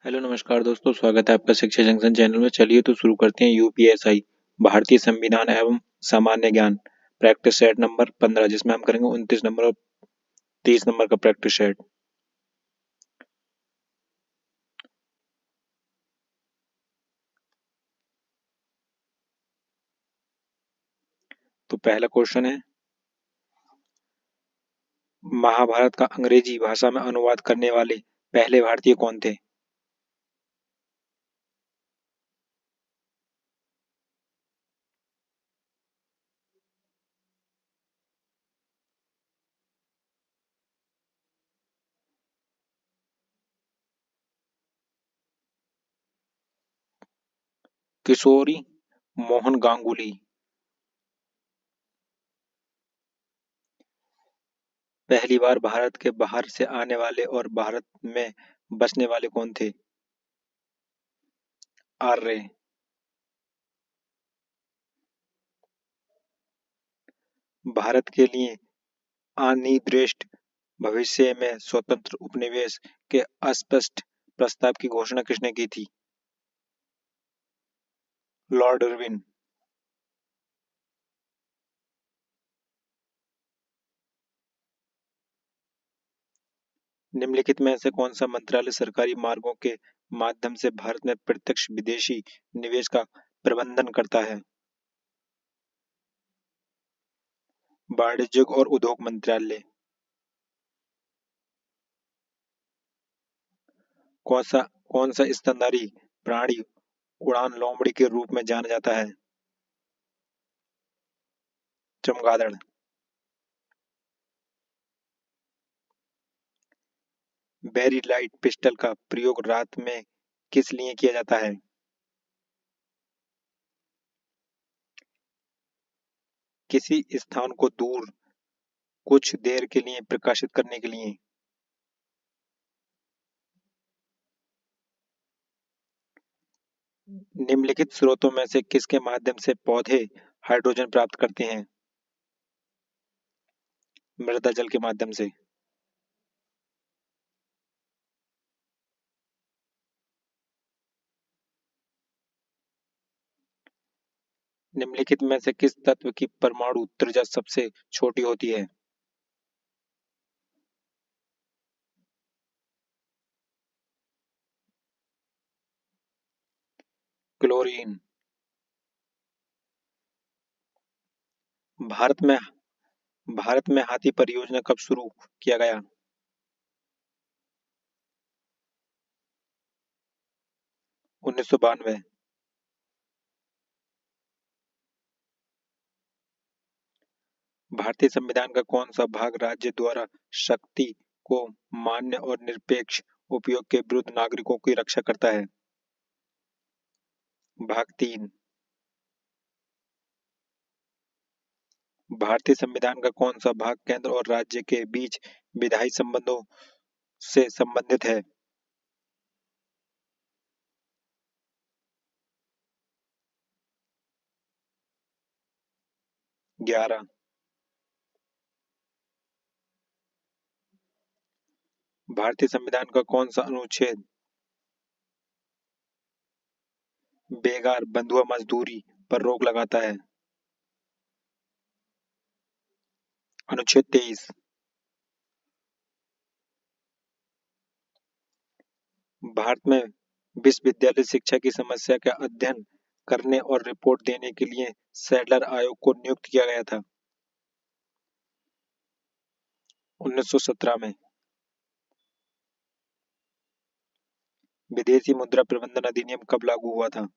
Hello नमस्कार दोस्तों, स्वागत है आपका शिक्षा जंक्शन चैनल में। चलिए तो शुरू करते हैं। यूपीएसआई भारतीय संविधान एवं सामान्य ज्ञान प्रैक्टिस सेट नंबर 15, जिसमें हम करेंगे 29 नंबर और 30 नंबर का प्रैक्टिस सेट। तो पहला क्वेश्चन है, महाभारत का अंग्रेजी भाषा में अनुवाद करने वाले पहले भारतीय कौन थे? किशोरी मोहन गांगुली। पहली बार भारत के बाहर से आने वाले और भारत में बसने वाले कौन थे? आर्य। भारत के लिए अनिर्दिष्ट भविष्य में स्वतंत्र उपनिवेश के अस्पष्ट प्रस्ताव की घोषणा किसने की थी? Lord Irwin. निम्नलिखित में से कौन सा मंत्रालय सरकारी मार्गों के माध्यम से भारत में प्रत्यक्ष विदेशी निवेश का प्रबंधन करता है? वाणिज्य और उद्योग मंत्रालय। कौन सा स्तनधारी प्राणी उड़ान लोमड़ी के रूप में जाना जाता है? चमगादड़। बेरी लाइट पिस्टल का प्रयोग रात में किस लिए किया जाता है? किसी स्थान को दूर कुछ देर के लिए प्रकाशित करने के लिए। निम्नलिखित स्रोतों में से किसके माध्यम से पौधे हाइड्रोजन प्राप्त करते हैं? मृदा जल के माध्यम से। निम्नलिखित में से किस तत्व की परमाणु त्रिज्या सबसे छोटी होती है? क्लोरीन। भारत में भारत में हाथी परियोजना कब शुरू किया गया? 1992। भारतीय संविधान का कौन सा भाग राज्य द्वारा शक्ति को मान्य और निरपेक्ष उपयोग के विरुद्ध नागरिकों की रक्षा करता है? भाग 3। भारतीय संविधान का कौन सा भाग केंद्र और राज्य के बीच विधायी संबंधों से संबंधित है? 11। भारतीय संविधान का कौन सा अनुच्छेद बेगार बंधुआ मजदूरी पर रोक लगाता है? अनुच्छेद 23। भारत में विश्वविद्यालय शिक्षा की समस्या का अध्ययन करने और रिपोर्ट देने के लिए सैडलर आयोग को नियुक्त किया गया था? 1917 में। विदेशी मुद्रा प्रबंधन अधिनियम कब लागू हुआ था?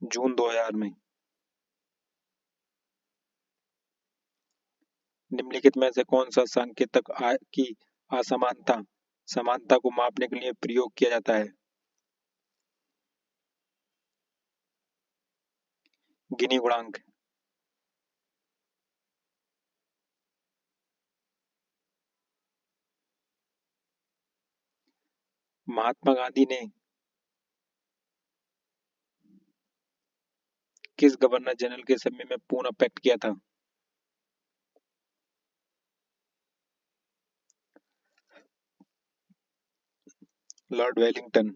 जून 2000 में। निम्नलिखित में से कौन सा सांकेतक आय की असमानता समानता को मापने के लिए प्रयोग किया जाता है? गिनी गुणांक। महात्मा गांधी ने किस गवर्नर जनरल के समय में पूना पैक्ट किया था? Lord Wellington.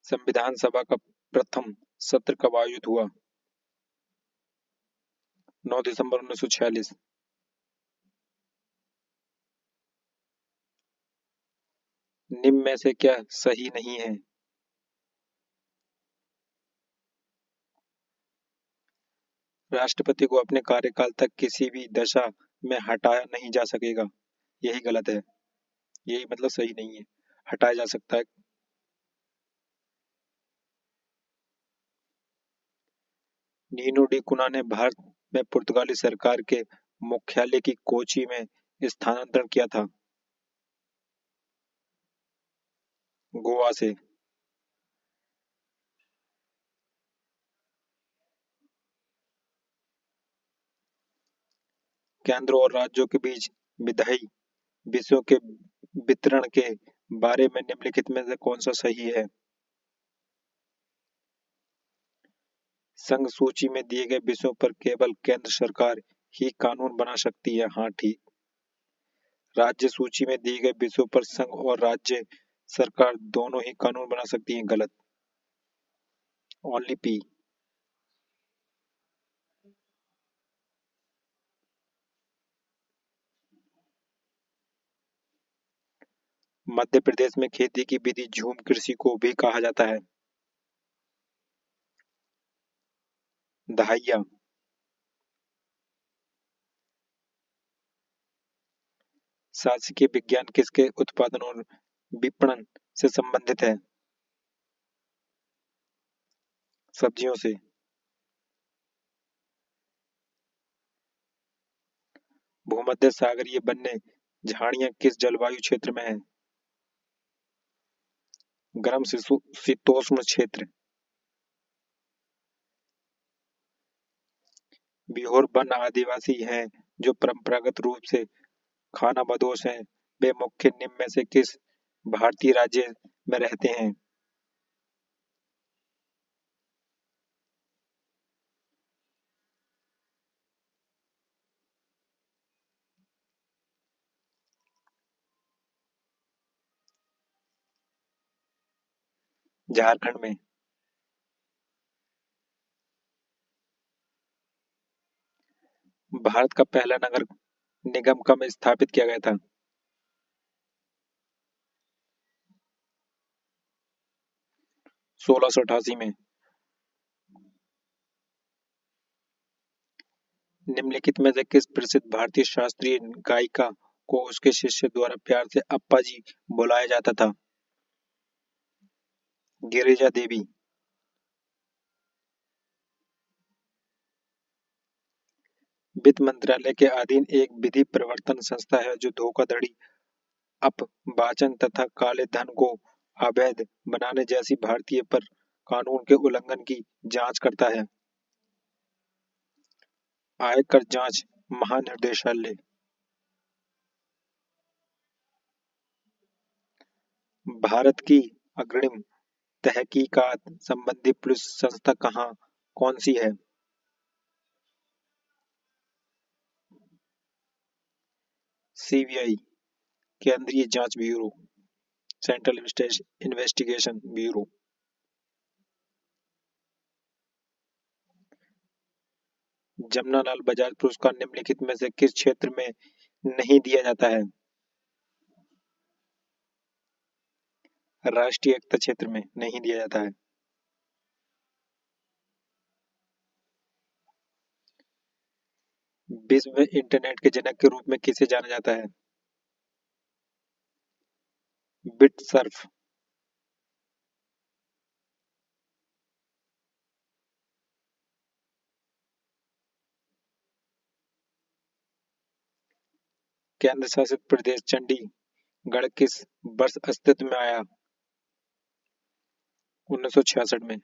संविधान सभा का प्रथम सत्र कब आयोजित हुआ? 9 दिसंबर 1946। निम्न में से क्या सही नहीं है? राष्ट्रपति को अपने कार्यकाल तक किसी भी दशा में हटाया नहीं जा सकेगा। यही गलत है। यही मतलब सही नहीं है। हटाया जा सकता है। नीनो डी कुना ने भारत में पुर्तगाली सरकार के मुख्यालय की कोची में स्थानांतरण किया था। गोवा से। केंद्र और राज्यों के बीच विधायी विषयों के वितरण के बारे में निम्नलिखित में से कौन सा सही है? संघ सूची में दिए गए विषयों पर केवल केंद्र सरकार ही कानून बना सकती है। हाँ, ठीक। राज्य सूची में दिए गए विषयों पर संघ और राज्य सरकार दोनों ही कानून बना सकती हैं। गलत। Only P. मध्य प्रदेश में खेती की विधि झूम कृषि को भी कहा जाता है। दहाइया। शासकीय विज्ञान किसके उत्पादन और विपणन से संबंधित है? सब्जियों से। भूमध्य सागरीय वन्य झाड़ियां किस जलवायु क्षेत्र में है? गर्म शीतोष्ण क्षेत्र। बिहोर वन आदिवासी हैं जो परंपरागत रूप से खानाबदोश हैं। वे मुख्य निम्न में से किस भारतीय राज्य में रहते हैं? झारखंड में। भारत का पहला नगर निगम कब स्थापित किया गया था? 1688 में। निम्नलिखित में से किस प्रसिद्ध भारतीय शास्त्रीय गायिका को उसके शिष्य द्वारा प्यार से अप्पा जी बुलाया जाता था? गिरिजा देवी। वित्त मंत्रालय के अधीन एक विधि प्रवर्तन संस्था है जो धोखाधड़ी, अपवाचन तथा काले धन को अवैध बनाने जैसी भारतीय पर कानून के उल्लंघन की जांच करता है। आयकर जांच महानिदेशालय। भारत की अग्रिम तहकीकात संबंधी पुलिस संस्था कौन सी है? सीबीआई, केंद्रीय जांच bureau, central investigation bureau. Jamnalal Bajaj पुरस्कार निम्नलिखित में से किस क्षेत्र में नहीं दिया जाता है? राष्ट्रीय एकता क्षेत्र में नहीं दिया जाता है। विश्व में इंटरनेट के जनक के रूप में किसे जाना जाता है? बिटसर्फ। केंद्र शासित प्रदेश चंडीगढ़ किस वर्ष अस्तित्व में आया? 1966 में।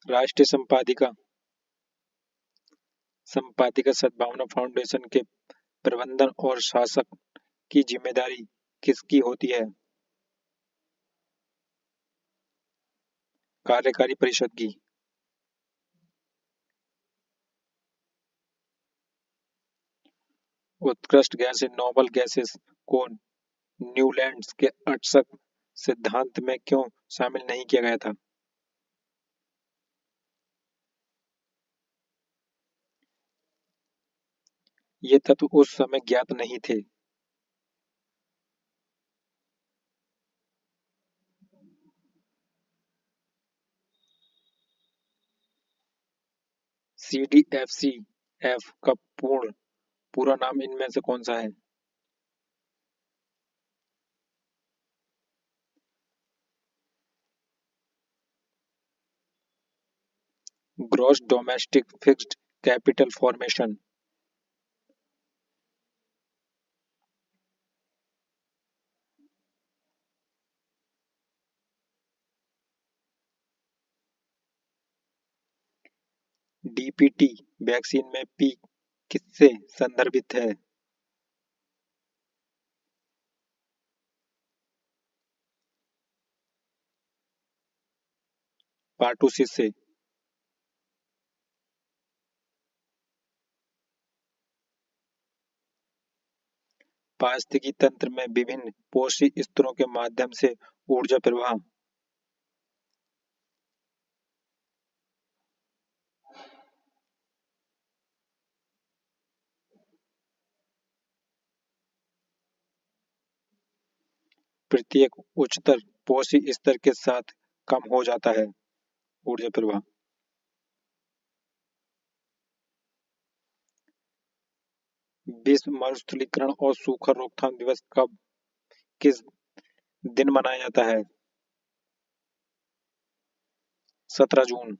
राष्ट्रीय संपादिका सद्भावना फाउंडेशन के प्रबंधन और शासक की जिम्मेदारी किसकी होती है? कार्यकारी परिषद की। उत्कृष्ट गैसें नोबल गैसेस को न्यूलैंड्स के अटसक सिद्धांत में क्यों शामिल नहीं किया गया था? ये तत्व उस समय ज्ञात नहीं थे। CDFCF का पूरा नाम इनमें से कौन सा है? Gross domestic fixed capital formation. DPT vaccine में पी किससे संदर्भित है? पार्टूसिस से। पारिस्थितिकी तंत्र में विभिन्न पोषी स्तरों के माध्यम से ऊर्जा प्रवाह। प्रत्येक उच्चतर पोषी स्तर के साथ कम हो जाता है ऊर्जा प्रवाह। विश्व मरुस्थलीकरण और सूखा रोकथाम दिवस कब किस दिन मनाया जाता है? 17 जून।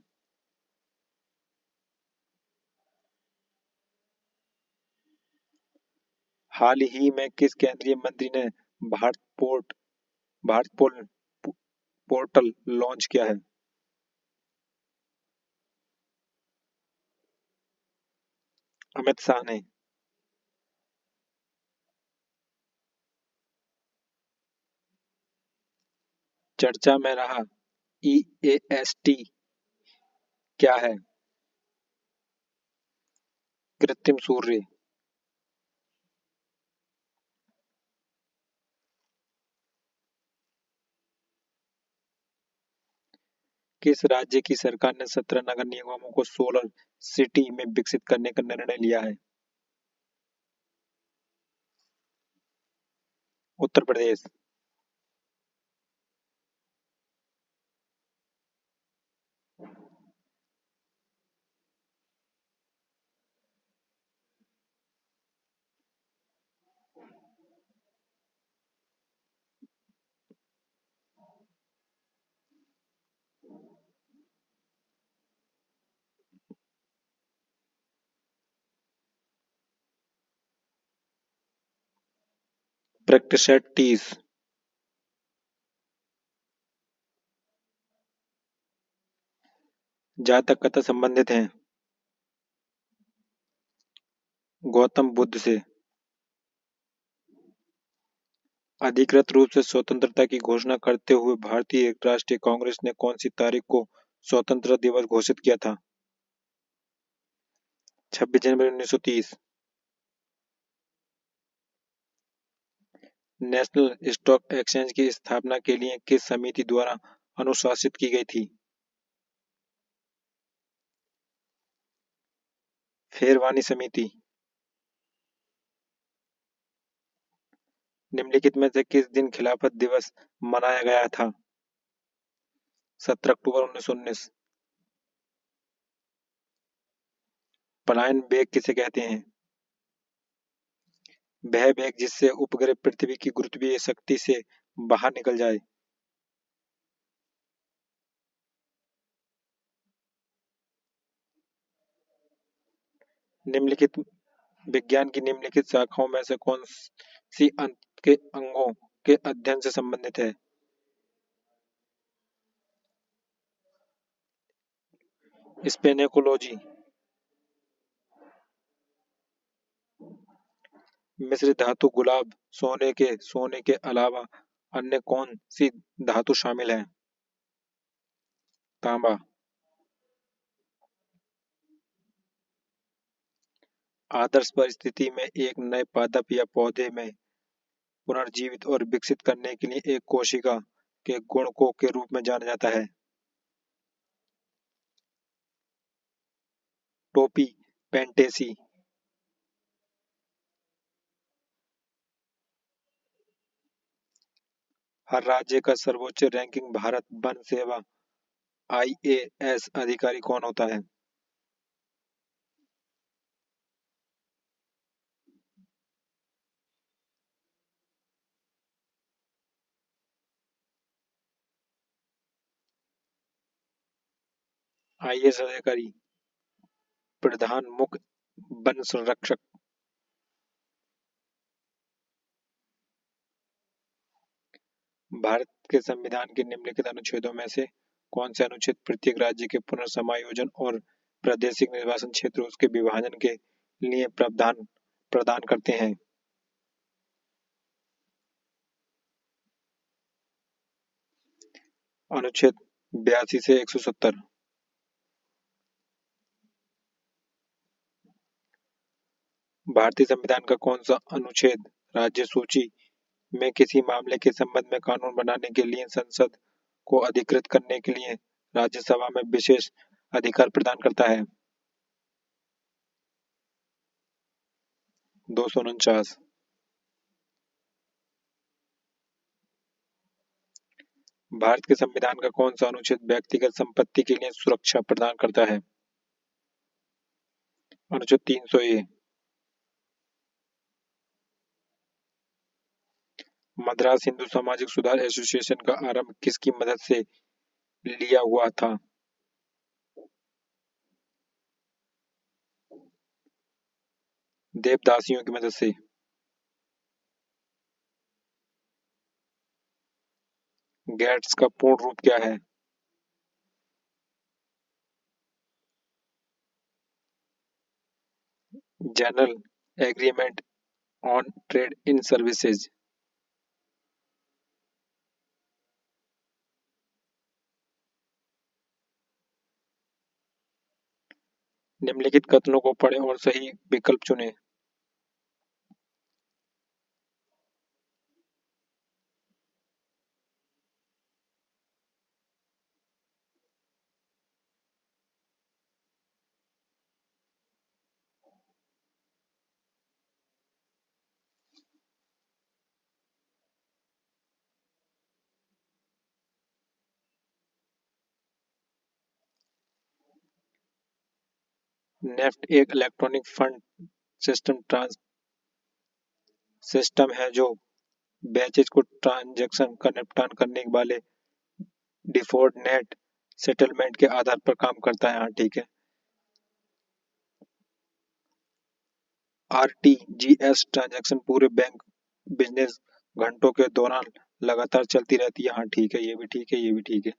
हाल ही में किस केंद्रीय मंत्री ने Bharat port Bharat portal launch किया है? अमित शाह ने। चर्चा में रहा EAST क्या है? कृत्रिम सूर्य। किस राज्य की सरकार ने 17 नगर निगमों को सोलर सिटी में विकसित करने का निर्णय लिया है? उत्तर प्रदेश। ब्रेक्टसेट 30। जातक कथा संबंधित हैं गौतम बुद्ध से। अधिकृत रूप से स्वतंत्रता की घोषणा करते हुए भारतीय राष्ट्रीय कांग्रेस ने कौन सी तारीख को स्वतंत्रता दिवस घोषित किया था? 26 जनवरी 1930। नेशनल स्टॉक एक्सचेंज की स्थापना के लिए किस समिति द्वारा अनुशासित की गई थी? फेरवानी समिति। निम्नलिखित में से किस दिन खिलाफत दिवस मनाया गया था? 17 अक्टूबर 1919। पलायन वेग किसे कहते हैं? वह वेग जिससे उपग्रह पृथ्वी की गुरुत्वीय शक्ति से बाहर निकल जाए। निम्नलिखित विज्ञान की निम्नलिखित शाखाओं में से कौन सी अंत के अंगों के अध्ययन से संबंधित है? स्पेनेकोलॉजी। मिश्र धातु गुलाब सोने के अलावा अन्य कौन सी धातु शामिल है? तांबा। आदर्श परिस्थिति में एक नए पादप या पौधे में पुनर्जीवित और विकसित करने के लिए एक कोशिका के गुण को के रूप में जाना जाता है। टोपी, पेंटेसी। हर राज्य का सर्वोच्च रैंकिंग भारत वन सेवा आईएएस अधिकारी कौन होता है? आईएएस अधिकारी प्रधान मुख्य वन संरक्षक। भारत के संविधान के निम्नलिखित अनुच्छेदों में से कौन से अनुच्छेद प्रत्येक राज्य के पुनर्समायोजन और प्रादेशिक निर्वाचन क्षेत्र उसके विभाजन के लिए प्रावधान प्रदान करते हैं? अनुच्छेद 82 से 170। भारतीय संविधान का कौन सा अनुच्छेद राज्य सूची में किसी मामले के संबंध में कानून बनाने के लिए संसद को अधिकृत करने के लिए राज्यसभा में विशेष अधिकार प्रदान करता है? 249। भारत के संविधान का कौन सा अनुच्छेद व्यक्तिगत संपत्ति के लिए सुरक्षा प्रदान करता है? अनुच्छेद 300 ए। मद्रास हिंदू सामाजिक सुधार एसोसिएशन का आरंभ किसकी मदद से लिया हुआ था? देवदासियों की मदद से। गेट्स का पूर्ण रूप क्या है? General agreement on trade in services. निम्नलिखित कथनों को पढ़ें और सही विकल्प चुनें। नेफ्ट एक इलेक्ट्रॉनिक फंड सिस्टम है जो बैचेज को ट्रांजैक्शन का निपटान करने वाले डिफॉल्ट नेट सेटलमेंट के आधार पर काम करता है। हाँ ठीक है। आरटीजीएस ट्रांजैक्शन पूरे बैंक बिजनेस घंटों के दौरान लगातार चलती रहती है। हाँ ठीक है, ये भी ठीक है, ये भी ठीक है।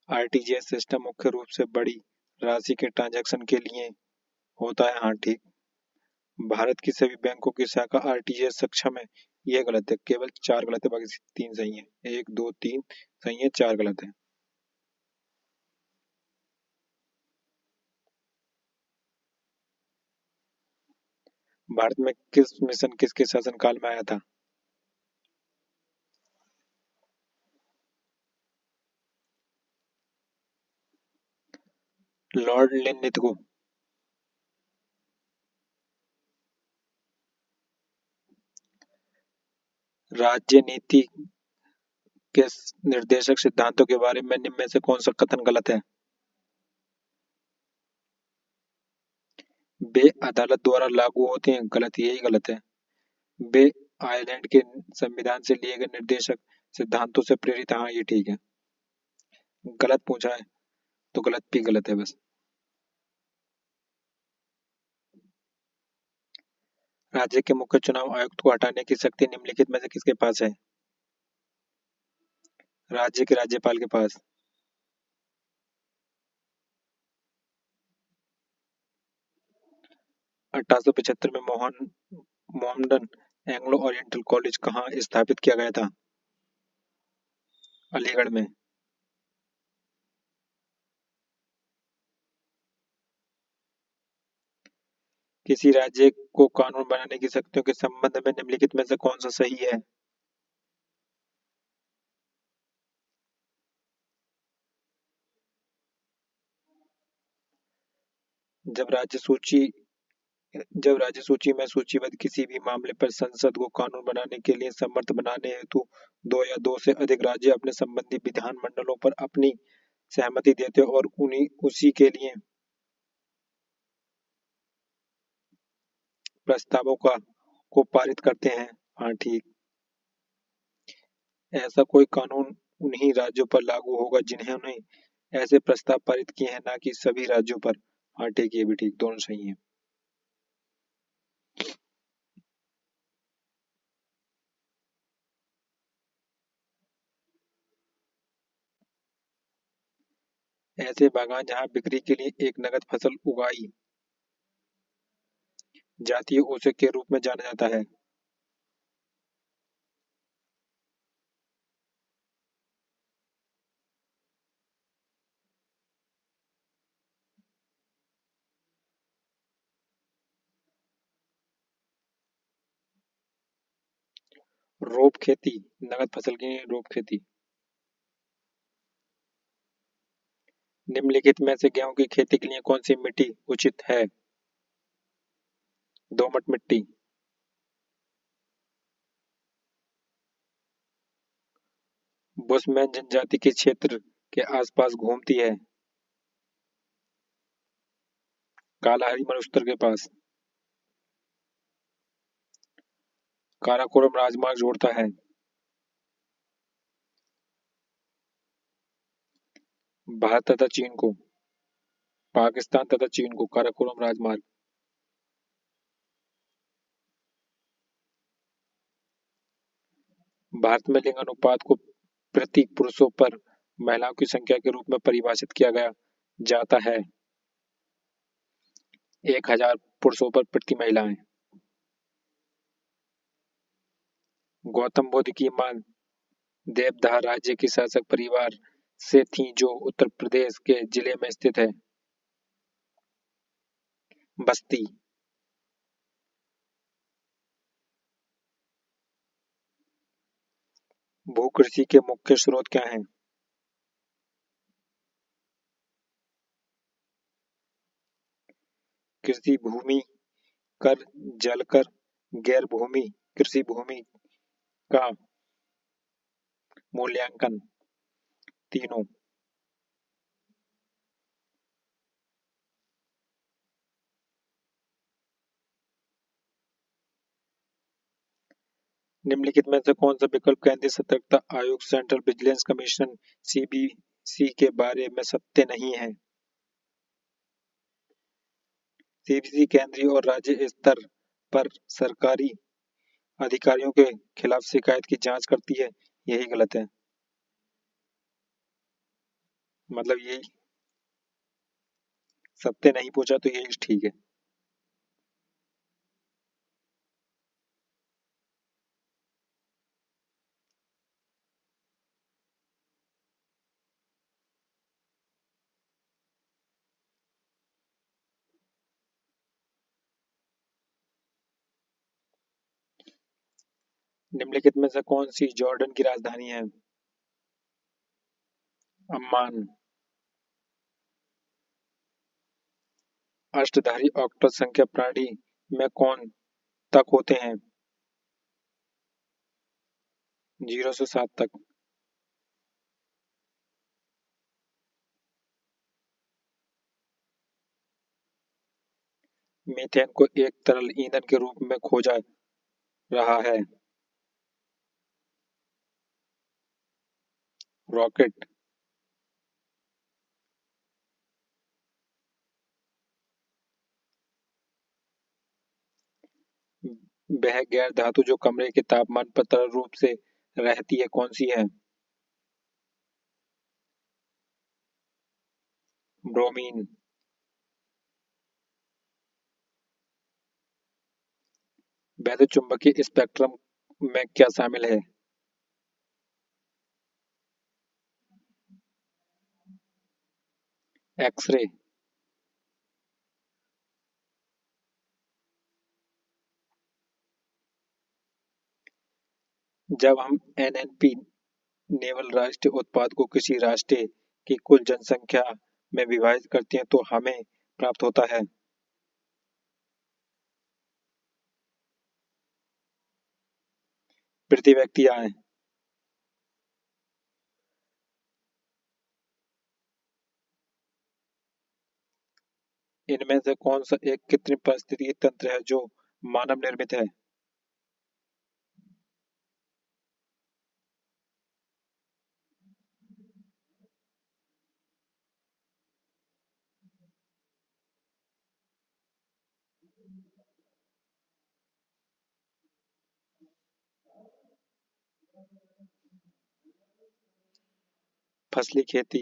आरटीजीएस सिस्टम मुख्य रूप से बड़ी राशि के ट्रांजैक्शन के लिए होता है। हाँ ठीक। भारत की सभी बैंकों की शाखा आरटीजीएस सक्षम है। ये गलत है, केवल 4 गलत है, बाकी 3 सही है। 1 2 3 सही है, 4 गलत है। भारत में किस मिशन किसके शासनकाल में आया था? लॉर्ड लिनलिथ को। राज्य नीति के निर्देशक सिद्धांतों के बारे में निम्न में से कौन सा कथन गलत है? वे अदालत द्वारा लागू होते हैं। गलत, यही गलत है। वे आयरलैंड के संविधान से लिए गए निर्देशक सिद्धांतों से प्रेरित। हाँ ये ठीक है। गलत पूछा है तो गलत भी गलत है बस। राज्य के मुख्य चुनाव आयुक्त को हटाने की शक्ति निम्नलिखित में से किसके पास है? राज्य के राज्यपाल के पास। 1875 में मोहम्मडन एंग्लो ओरिएंटल कॉलेज कहाँ स्थापित किया गया था? अलीगढ़ में। किसी राज्य को कानून बनाने की शक्तियों के संबंध में निम्नलिखित में से कौन सा सही है? जब राज्य सूची जब राज्य सूची में सूचीबद्ध किसी भी मामले पर संसद को कानून बनाने के लिए समर्थ बनाने हेतु दो या दो से अधिक राज्य अपने संबंधी विधानमंडलों पर अपनी सहमति देते और उन्हीं उसी के लिए प्रस्तावों को पारित करते हैं। हाँ ठीक। ऐसा कोई कानून उन्हीं राज्यों पर लागू होगा जिन्होंने ऐसे प्रस्ताव पारित किए हैं, ना कि सभी राज्यों पर। हाँ ठीक, ये भी ठीक, दोनों सही हैं। ऐसे बागान जहाँ बिक्री के लिए एक नगद फसल उगाई जाती है उसे के रूप में जाना जाता है? रोप खेती, नगद फसल की रोप खेती। निम्नलिखित में से गेहूं की खेती के लिए कौन सी मिट्टी उचित है? दोमट मिट्टी। बुशमैन जनजाति किस क्षेत्र के आसपास घूमती है? कालाहारी मरुस्थल के पास। काराकोरम राजमार्ग जोड़ता है? भारत तथा चीन को। पाकिस्तान तथा चीन को काराकोरम राजमार्ग। भारत में लिंग अनुपात को प्रति पुरुषों पर महिलाओं की संख्या के रूप में परिभाषित किया गया जाता है? 1000 पुरुषों पर प्रति महिलाएं। गौतम बुद्ध की मां देवदाह राज्य की शासक परिवार से थी जो उत्तर प्रदेश के जिले में स्थित है? बस्ती। भूकृषि के मुख्य स्रोत क्या हैं? कृषि भूमि कर, जलकर, गैर भूमि कृषि भूमि का मूल्यांकन। तीनों। निम्नलिखित में से कौन सा विकल्प केंद्रीय सतर्कता आयोग सेंट्रल विजिलेंस कमीशन सीबीसी के बारे में सत्य नहीं है? सीबीसी केंद्रीय और राज्य स्तर पर सरकारी अधिकारियों के खिलाफ शिकायत की जांच करती है। यही गलत है। मतलब यही सत्य नहीं पूछा तो यही ठीक है। निम्नलिखित में से कौन सी जॉर्डन की राजधानी है? अम्मान। अष्टधारी ऑक्टल संख्या प्रणाली में कौन तक होते हैं? 0 से 7 तक। मीथेन को एक तरल ईंधन के रूप में खोजा रहा है? रॉकेट। वह गैर धातु जो कमरे के तापमान पर तरल रूप से रहती है कौन सी है? ब्रोमीन। वैद्युत चुंबकीय स्पेक्ट्रम में क्या शामिल है? एक्सरे। जब हम एनएनपी नेवल राष्ट्रीय उत्पाद को किसी राष्ट्र की कुल जनसंख्या में विभाजित करते हैं तो हमें प्राप्त होता है। प्रति व्यक्ति आय। इनमें से कौन सा एक कृत्रिम पारिस्थितिकी तंत्र है जो मानव निर्मित है? फसली खेती।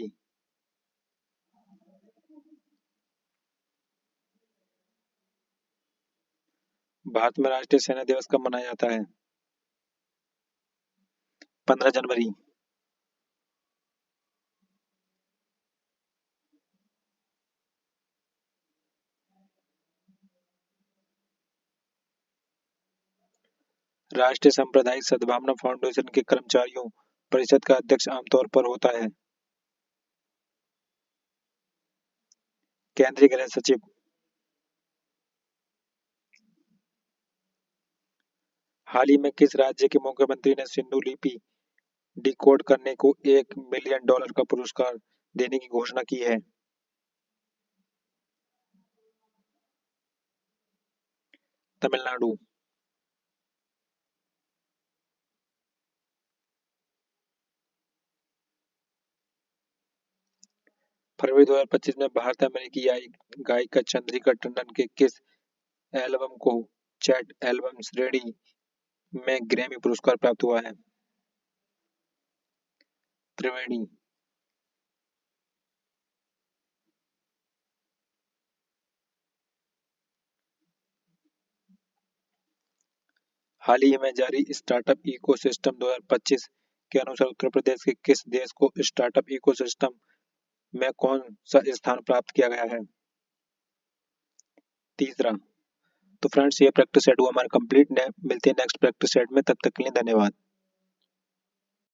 भारत में राष्ट्रीय सेना दिवस कब मनाया जाता है? 15 जनवरी। राष्ट्रीय सांप्रदायिक सद्भावना फाउंडेशन के कर्मचारियों परिषद का अध्यक्ष आमतौर पर होता है। केंद्रीय गृह सचिव। हाल ही में किस राज्य के मुख्यमंत्री ने सिंधु लिपि डिकोड करने को $1 मिलियन का पुरस्कार देने की घोषणा की है? तमिलनाडु। फरवरी 2025 में भारत अमेरिकी गायिका चंद्रिका टंडन के किस एल्बम को चैट एल्बम श्रेणी में ग्रैमी पुरस्कार प्राप्त हुआ है? त्रिवेणी। हाल ही में जारी स्टार्टअप इकोसिस्टम 2025 के अनुसार उत्तर प्रदेश के किस देश को स्टार्टअप इकोसिस्टम में कौन सा स्थान प्राप्त किया गया है? तीसरा। तो फ्रेंड्स ये प्रैक्टिस सेट हुआ हमारा कंप्लीट। मिलते हैं नेक्स्ट प्रैक्टिस सेट में, तब तक के लिए धन्यवाद।